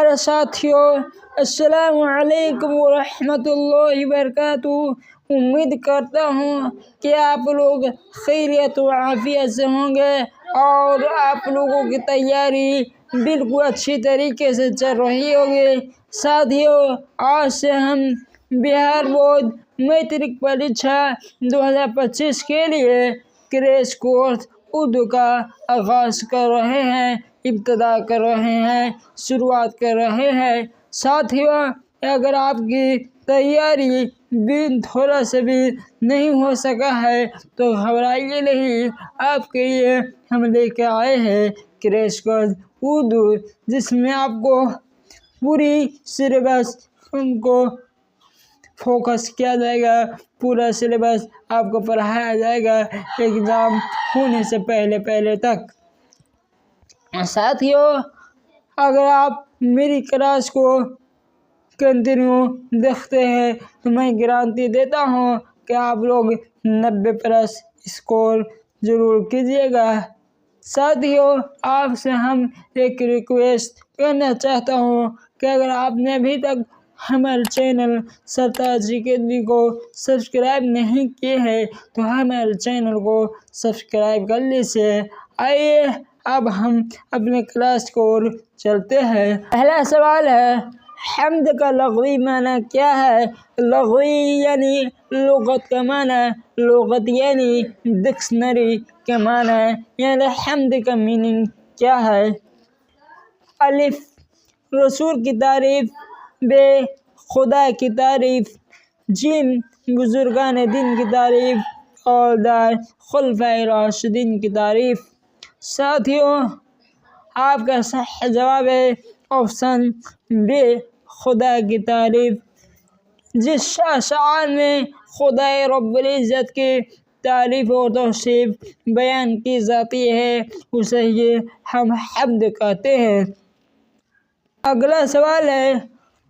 پیارے ساتھیوں، السلام علیکم ورحمۃ اللہ وبرکاتہ۔ امید کرتا ہوں کہ آپ لوگ خیریت و عافیت سے ہوں گے اور آپ لوگوں کی تیاری بالکل اچھی طریقے سے چل رہی ہوگی۔ ساتھیوں، آج سے ہم بہار بورڈ میٹرک پریکشا 2025 کے لیے کریش کورس اردو کا آغاز کر رہے ہیں، ابتدا کر رہے ہیں، شروعات کر رہے ہیں۔ ساتھیوں، اگر آپ کی تیاری بھی تھوڑا سا بھی نہیں ہو سکا ہے تو گھبرائیے نہیں، آپ کے لیے ہم لے کے آئے ہیں کریش کورس اردو، جس میں آپ کو پوری سلیبس کو فوکس کیا جائے گا، پورا سلیبس آپ کو پڑھایا جائے گا ایگزام ہونے سے پہلے تک۔ ساتھیوں، اگر آپ میری کلاس کو کنٹینیو دیکھتے ہیں تو میں گارنٹی دیتا ہوں کہ آپ لوگ 90+ اسکور ضرور کیجیے گا۔ ساتھیوں، آپ سے ہم ایک ریکویسٹ کرنا چاہتا ہوں کہ اگر آپ نے ابھی تک ہمارے چینل سرتاج اکیڈمی کو سبسکرائب نہیں کیے ہیں تو ہمارے چینل کو سبسکرائب کر لیجیے۔ آئیے اب ہم اپنے کلاس کو چلتے ہیں۔ پہلا سوال ہے، حمد کا لغوی معنی کیا ہے؟ لغوی یعنی لغت کا معنی، لغت یعنی ڈکشنری کا معنی، یعنی حمد کا میننگ کیا ہے؟ الف، رسول کی تعریف، ب، خدا کی تعریف، جیم، بزرگان دین کی تعریف اور دال، خلفائے راشدین کی تعریف۔ ساتھیوں، آپ کا صحیح جواب ہے آپشن ب، خدا کی تعریف۔ جس اشعار میں خدا رب العزت کی تعریف و توصیف بیان کی جاتی ہے اسے ہی ہم حمد کہتے ہیں۔ اگلا سوال ہے،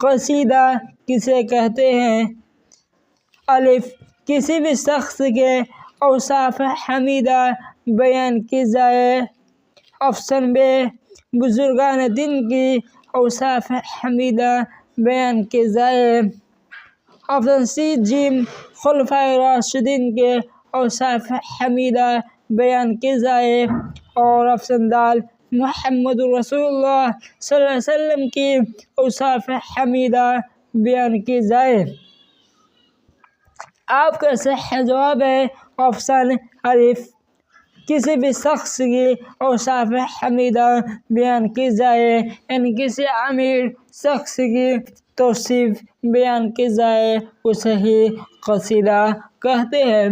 قصیدہ کسے کہتے ہیں؟ الف، کسی بھی شخص کے اوصاف حمیدہ بیان کی جائے۔ آپشن ب، بزرگان دین کی اوصاف حمیدہ بیان کی جائے۔ آپشن سی، جیم، خلفائے راشدین کے اوصاف حمیدہ بیان کی جائے۔ اور آپشن دال، محمد رسول اللہ صلی اللہ علیہ وسلم کی اوصاف حمیدہ بیان کی جائے۔ آپ کا صحیح جواب ہے آپشن الف، کسی بھی شخص کی اوصاف حمیدہ بیان کی جائے، یعنی کسی امیر شخص کی توصیف بیان کی جائے اسے ہی قصیدہ کہتے ہیں۔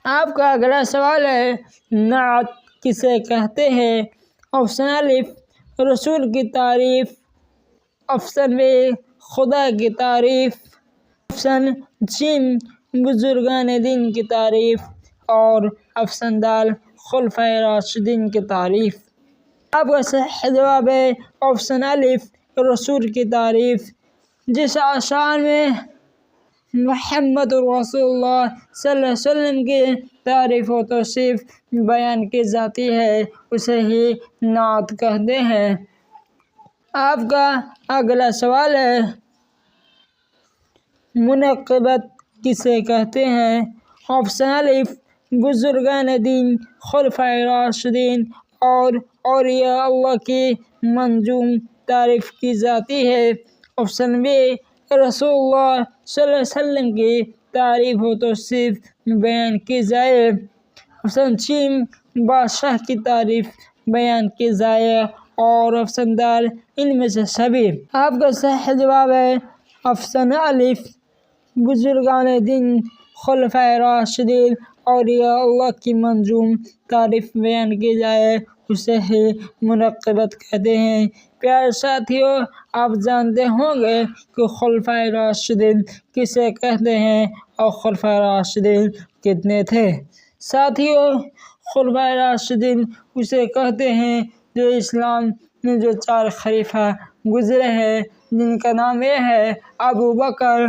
آپ کا اگلا سوال ہے، نعت کسے کہتے ہیں؟ آپشن الف، رسول کی تعریف۔ آپشن ب، خدا کی تعریف۔ آپشن جیم، بزرگان دین کی تعریف۔ اور آپشن دال، خلفائے راشدین کی تعریف۔ آپ کا صحیح جواب ہے آپشن الف، رسول کی تعریف۔ جس اشعار میں محمد رسول اللہ صلی اللہ علیہ وسلم کی تعریف و توصیف بیان کی جاتی ہے اسے ہی نعت کہتے ہیں۔ آپ کا اگلا سوال ہے، منقبت کسے کہتے ہیں؟ آپشن الف، بزرگان دین، خلفائے راشدین اور اولیاء اللہ کی منظوم تعریف کی جاتی ہے۔ آپشن ب، رسول اللہ صلی اللہ علیہ وسلم کی تعریف و توصیف بیان کی جائے۔ آپشن جیم، بادشاہ کی تعریف بیان کی جائے۔ اور آپشن دال، ان میں سے سبھی۔ آپ کا صحیح جواب ہے آپشن الف، بزرگان دین، خلفائے راشدین، اولیاء اللہ کی منظوم تعریف بیان کی جائے اسے ہی منقبت کہتے ہیں۔ پیارے ساتھیوں، آپ جانتے ہوں گے کہ خلفائے راشدین کسے کہتے ہیں اور خلفائے راشدین کتنے تھے۔ ساتھیوں، خلفائے راشدین اسے کہتے ہیں جو اسلام میں جو 4 خلیفہ گزرے ہیں، جن کا نام یہ ہے ابوبکر،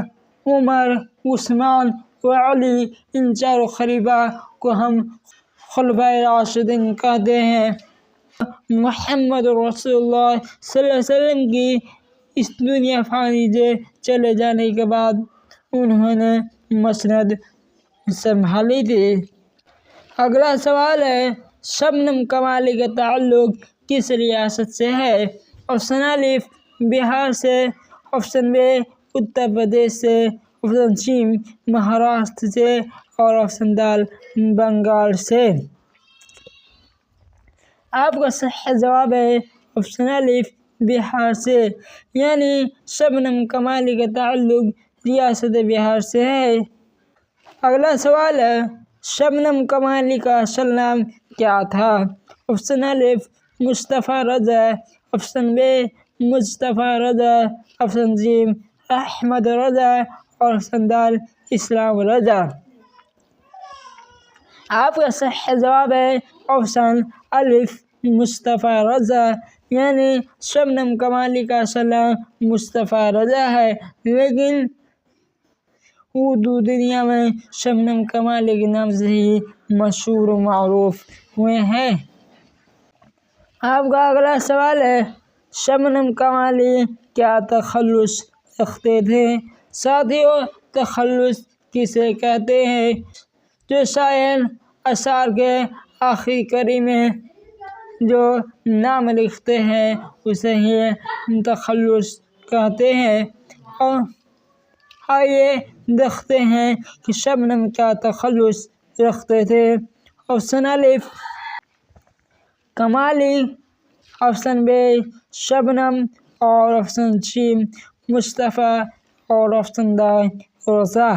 عمر، عثمان و علی۔ ان 4 خلیفہ کو ہم خلفائے راشدین کہتے ہیں۔ محمد رسول اللہ صلی اللہ علیہ وسلم کی اس دنیا فانی سے چلے جانے کے بعد انہوں نے مسند سنبھالی تھی۔ اگلا سوال ہے شبنم کمالی کا تعلق کس ریاست سے ہے؟ آپشن الف بہار سے، آپشن بی اتر پردیش سے، آپشن سی مہاراشٹر سے اور آپشن د بنگال سے۔ آپ کا صحیح جواب ہے آپشن الف بہار سے، یعنی شبنم کمالی کا تعلق ریاست بہار سے ہے۔ اگلا سوال ہے شبنم کمالی کا اصل نام کیا تھا؟ آپشن الف مصطفیٰ رضا، آپشن بی مصطفیٰ رضا، آپشن سی احمد رضا اور آپشن د اسلام رضا۔ آپ کا صحیح جواب ہے آپشن الف مصطفیٰ رضا، یعنی شبنم کمالی کا اصل نام مصطفیٰ رضا ہے، لیکن اردو دنیا میں شبنم کمالی کے نام سے ہی مشہور و معروف ہوئے ہیں۔ آپ کا اگلا سوال ہے شبنم کمالی کیا تخلص رکھتے تھے؟ ساتھیو، تخلص کسے کہتے ہیں؟ جو شاعر اشعار کے آخری کڑی میں جو نام لکھتے ہیں اسے ہی تخلص کہتے ہیں۔ اور آئیے دیکھتے ہیں کہ شبنم کیا تخلص رکھتے تھے۔ آپشن الف کمالی، آپشن بی شبنم اور آپشن سی مصطفیٰ اور آپشن د رضا۔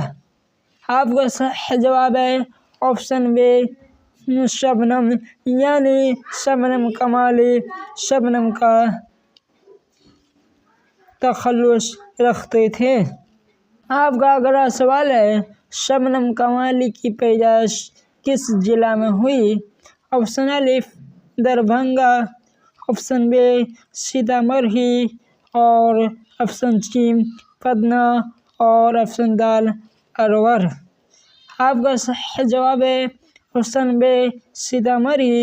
آپ کا صحیح جواب ہے آپشن بی شبنم، یعنی شبنم کمالی شبنم کا تخلص رکھتے تھے۔ آپ کا اگلا سوال ہے شبنم کمالی کی پیدائش کس ضلع میں ہوئی؟ آپشن الف دربھنگہ، آپشن بی سیتامڑھی اور آپشن سی پٹنہ اور آپشن د ارور۔ آپ کا صحیح جواب ہے آپشن بی سیتامڑھی،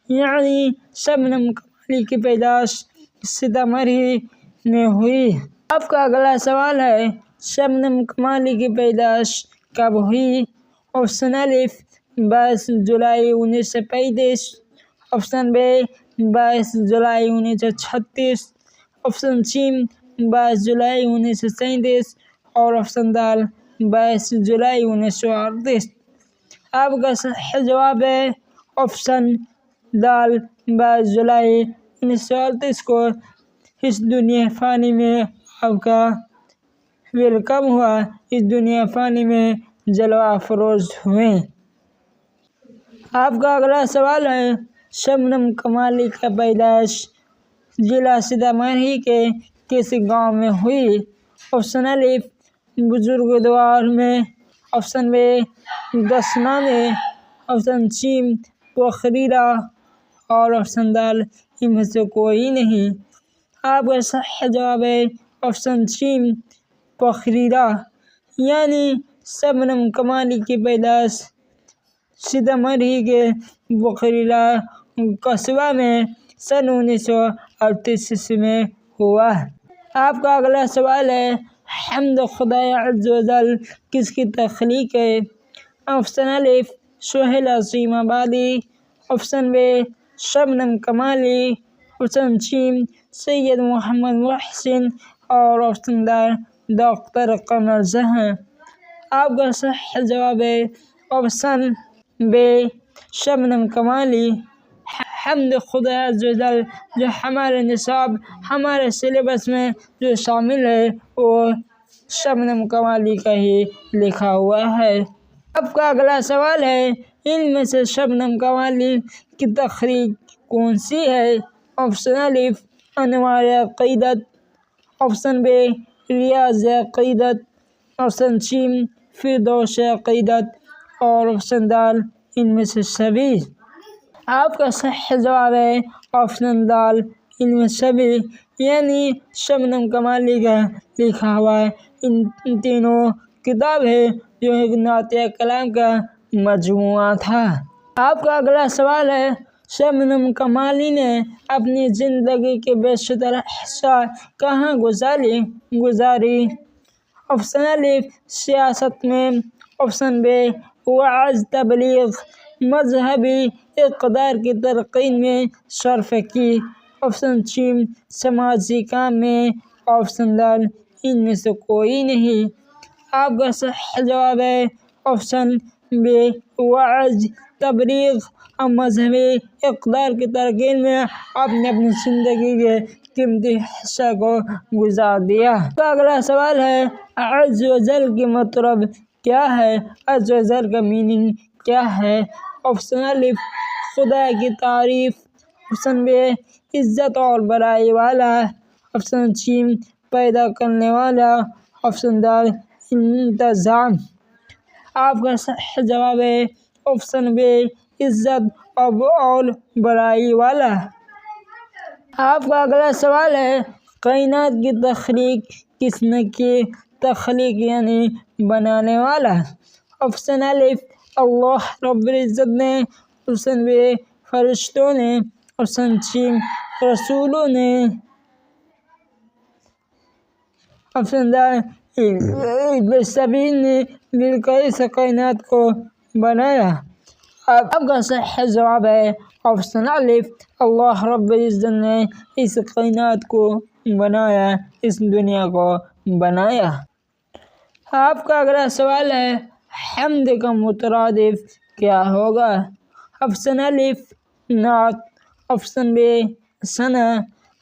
یعنی شبنم کمالی کی پیدائش سیتامڑھی میں ہوئی۔ آپ کا اگلا سوال ہے شبنم کمالی کی پیدائش کب ہوئی؟ آپشن الف 22 جولائی 1935، آپشن بی 22 جولائی 1936، آپشن سی 22 جولائی 1937 اور آپشن د 22 جولائی 1938۔ آپ کا صحیح جواب ہے آپشن د 22 جولائی 1938 کو اس دنیا فانی میں آپ کا ویلکم ہوا، اس دنیا فانی میں جلوہ افروز ہوئے۔ آپ کا اگلا سوال ہے شبنم کمالی کا پیدائش ضلع سیتامڑھی کے کس گاؤں میں ہوئی؟ آپشن الف بزرگدوار میں، آپشن بی دسنا میں، آپشن سی پوکھریرا اور آپشن د ان میں سے کوئی نہیں۔ آپ کا صحیح جواب ہے آپشن سی پوکھریرا، یعنی شبنم کمالی کی پیدائش سیتامڑھی کے پوکھریرا قصبہ میں سن 1938 میں ہوا۔ آپ کا اگلا سوال ہے حمد خدائے عز و جل کس کی تخلیق ہے؟ آپشن الف سہیل عظیم آبادی، آپشن بی شبنم کمالی، آپشن سی سید محمد محسن اور آپشن د ڈاکٹر قمر جہاں۔ آپ کا صحیح جواب ہے آپشن بی شبنم کمالی۔ حمد خدا عز و جل جو ہمارے نصاب ہمارے سلیبس میں جو شامل ہے وہ شبنم کمالی کا ہی لکھا ہوا ہے۔ آپ کا اگلا سوال ہے ان میں سے شبنم کمالی کی تخلیق کون سی ہے؟ آپشن الف انوار عقیدت، آپشن بی ریاض عقیدت، آپشن سی فردوس عقیدت اور آپشن د ان میں سے سبھی۔ آپ کا صحیح جواب ہے آپشن د ان میں سبھی، یعنی شبنم کمالی کا لکھا ہوا ان تینوں کتاب ہے جو ایک نعت کلام کا مجموعہ تھا۔ آپ کا اگلا سوال ہے شبنم کمالی نے اپنی زندگی کے بیشتر حصہ کہاں گزاری؟ آپشن الف سیاست میں، آپشن بی وعظ تبلیغ، مذہبی اقدار کی ترقی میں صرف کی، آپشن سی سماجی کام میں، آپشن ڈی ان میں سے کوئی نہیں۔ آپ کا صحیح جواب ہے آپشن بی وعظ تبلیغ اور مذہبی اقدار کی ترقی میں آپ نے اپنی زندگی کے قیمتی حصہ کو گزار دیا۔ تو اگلا سوال ہے عز و جل کی مطلب کیا ہے؟ عز و جل کا میننگ کیا ہے؟ آپشن الف خدا کی تعریف، آپشن بی عزت اور بڑائی والا، آپشن سی پیدا کرنے والا، آپشن ڈی انتظام۔ آپ کا صحیح جواب ہے آپشن بی عزت اور بڑائی والا۔ آپ کا اگلا سوال ہے کائنات کی تخلیق کس نے کی؟ تخلیق یعنی بنانے والا۔ آپشن الف اللہ رب العزت نے، آپشن بی فرشتوں نے، آپشن سی رسولوں نے، آپشن ڈی سبھی نے مل کر اس کائنات کو بنایا۔ آپ کا صحیح جواب ہے آپشن الف اللہ رب العزت نے اس کائنات کو بنایا، اس دنیا کو بنایا۔ آپ کا اگلا سوال ہے حمد کا مترادف کیا ہوگا؟ آپشن الف نعت، آپشن بی ثنا،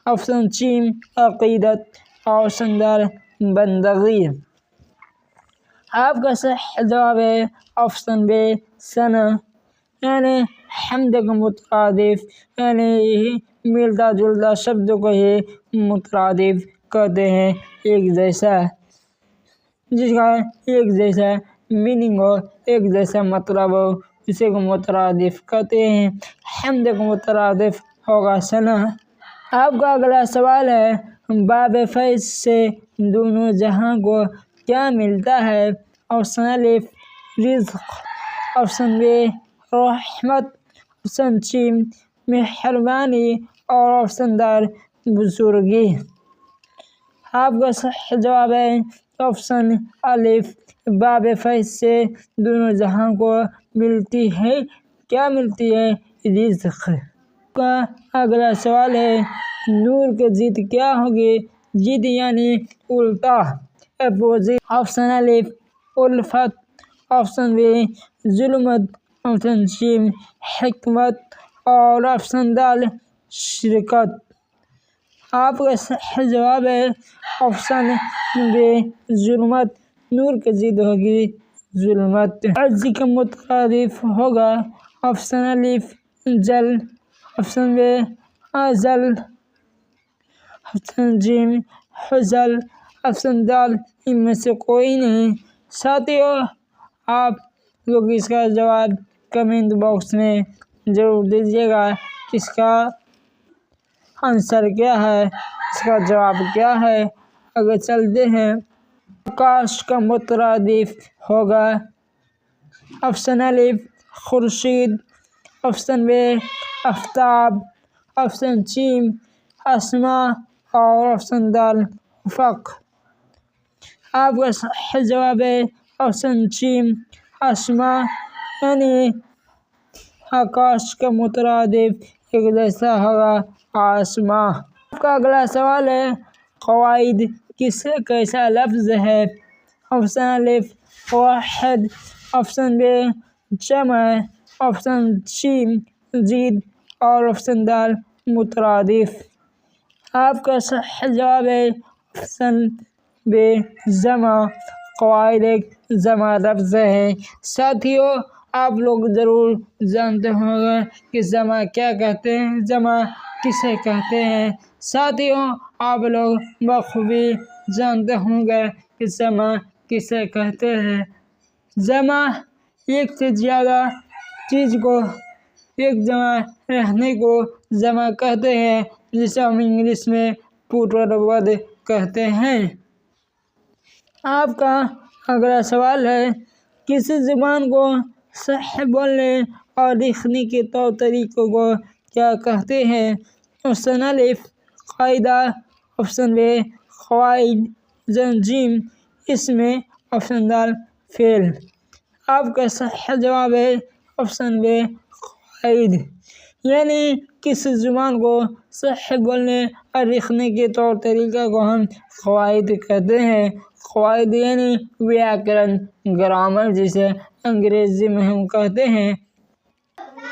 آپشن سی عقیدت، آپشن ڈی بندگی۔ آپ کا صحیح جواب ہے آپشن بی ثنا، یعنی حمد کا مترادف یعنی ملتا جلتا شبد کو ہی مترادف کہتے ہیں، ایک جیسا جس کا ایک جیسا میننگ ہو، ایک جیسا مطلب ہو، اسے کو مترادف کہتے ہیں۔ حمد کا مترادف ہوگا ثنا۔ آپ کا اگلا سوال ہے باب فیض سے دونوں جہاں کو کیا ملتا ہے؟ آپشن الف رزق، آپشن بی رحمت، آپشن سی مہربانی اور آپشن ڈی بزرگی۔ آپ کا صحیح جواب ہے آپشن الف باب فیض سے دونوں جہاں کو ملتی ہے، کیا ملتی ہے؟ رزق۔ کا اگلا سوال ہے نور کی ضد کیا ہوگی؟ ضد یعنی الٹا، اپوزٹ۔ آپشن الف الفت، آپشن بی ظلمت، آپشن سی حکمت اور آپشن ڈی شرکت۔ آپ کا صحیح جواب ہے آپشن بی ظلمت، نور کی ضد ہوگی ظلمت۔ عز کا مترادف ہوگا آپشن الف جل، آپشن بی اجل، آپشن سی حجل، آپشن ڈی ان میں سے کوئی نہیں۔ ساتھیو آپ لوگ اس کا جواب کمنٹ باکس میں ضرور دیجیے گا کہ اس کا آنسر کیا ہے، اس کا جواب کیا ہے۔ آگے چلتے ہیں۔ آکاش کا مترادف ہوگا آپشن الف خورشید، آپشن بی آفتاب، آپشن سی آسمان اور آپشن ڈی افق۔ آپ کا صحیح جواب ہے آپشن سی آسمان، یعنی آکاش کا مترادف ایک جیسا ہوگا آسمان۔ آپ کا اگلا سوال ہے قواعد کیسا لفظ ہے؟ آپشن الف واحد، آپشن بی جمع، آپشن سی ضد اور آپشن ڈی مترادف۔ آپ کا صحیح جواب ہے آپشن بی جمع، قواعد ایک جمع لفظ ہے۔ ساتھیو آپ لوگ ضرور جانتے ہوں گے کہ جمع کیا کہتے ہیں، جمع کسے کہتے ہیں۔ ساتھیو آپ لوگ بخوبی جانتے ہوں گے کہ جمع کسے کہتے ہیں۔ جمع ایک سے زیادہ چیز کو ایک جمع رہنے کو جمع کہتے ہیں، جسے ہم انگلش میں پلورل ورڈ کہتے ہیں۔ آپ کا اگلا سوال ہے کسی زبان کو صحیح بولنے اور لکھنے کے طور طریقوں کو کیا کہتے ہیں؟ آپشن الف قاعدہ، آپشن بے قواعد، تنظیم، اس میں آپشن دال فعل۔ آپ کا صحیح جواب ہے آپشن بے قواعد، یعنی کسی زبان کو صحیح بولنے اور لکھنے کے طور طریقہ کو ہم قواعد کہتے ہیں۔ قواعد یعنی ویاکرن، گرامر، جسے انگریزی میں ہم کہتے ہیں۔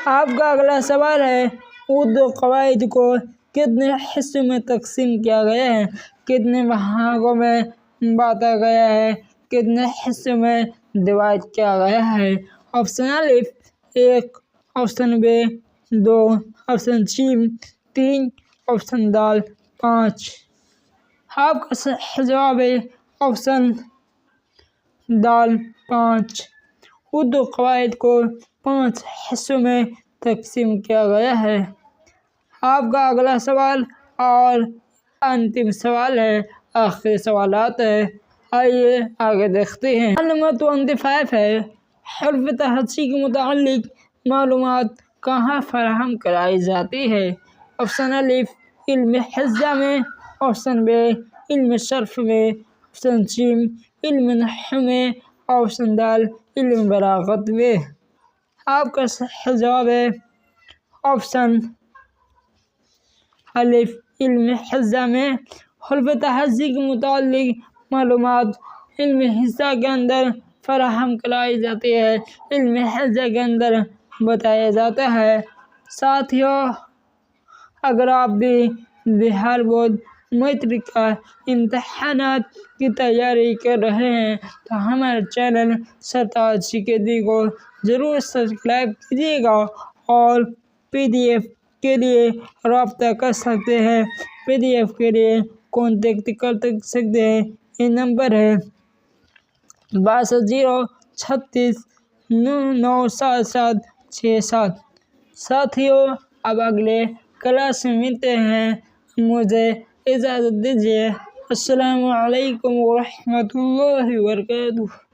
آپ کا اگلا سوال ہے اردو قواعد کو کتنے حصوں میں تقسیم کیا گیا ہے؟ کتنے بھاگوں میں بانٹا گیا ہے؟ کتنے حصوں میں ڈیوائڈ کیا گیا ہے؟ آپشن الف 1، آپشن بے 2، آپشن سی 3، آپشن دال 5۔ آپ کا صحیح جواب ہے آپشن دال 5۔ اردو قواعد کو 5 حصوں میں تقسیم کیا گیا ہے۔ آپ کا اگلا سوال اور انتم سوال ہے، آخری سوالات ہے، آئیے آگے دیکھتے ہیں۔ نمبر 25 ہے، حرف تہجی کے متعلق معلومات کہاں فراہم کرائی جاتی ہے؟ آپشن الف علم ہجہ میں، آپشن بے علم صرف میں، آپشن سی علم نحو میں، آپشن دال علم بلاغت میں۔ آپ کا صحیح جواب ہے آپشن الف علم ہجہ میں۔ حرف تہجی کے متعلق معلومات علم ہجہ کے اندر فراہم کرائی جاتی ہے، علم ہجہ کے اندر بتایا جاتا ہے۔ ساتھیو، اگر آپ بھی بہار بورڈ میٹرک کا امتحانات کی تیاری کر رہے ہیں تو ہمارے چینل سرتاج اکیڈمی کو ضرور سبسکرائب کیجیے گا اور PDF کے لیے رابطہ کر سکتے ہیں۔ PDF کے لیے کانٹیکٹ کر سکتے ہیں، یہ نمبر ہے 6236 9977767۔ ساتھیو، اب اگلے کلاس میں ملتے ہیں، مجھے اجازت دیجیے۔ السلام علیکم ورحمۃ اللہ وبرکاتہ۔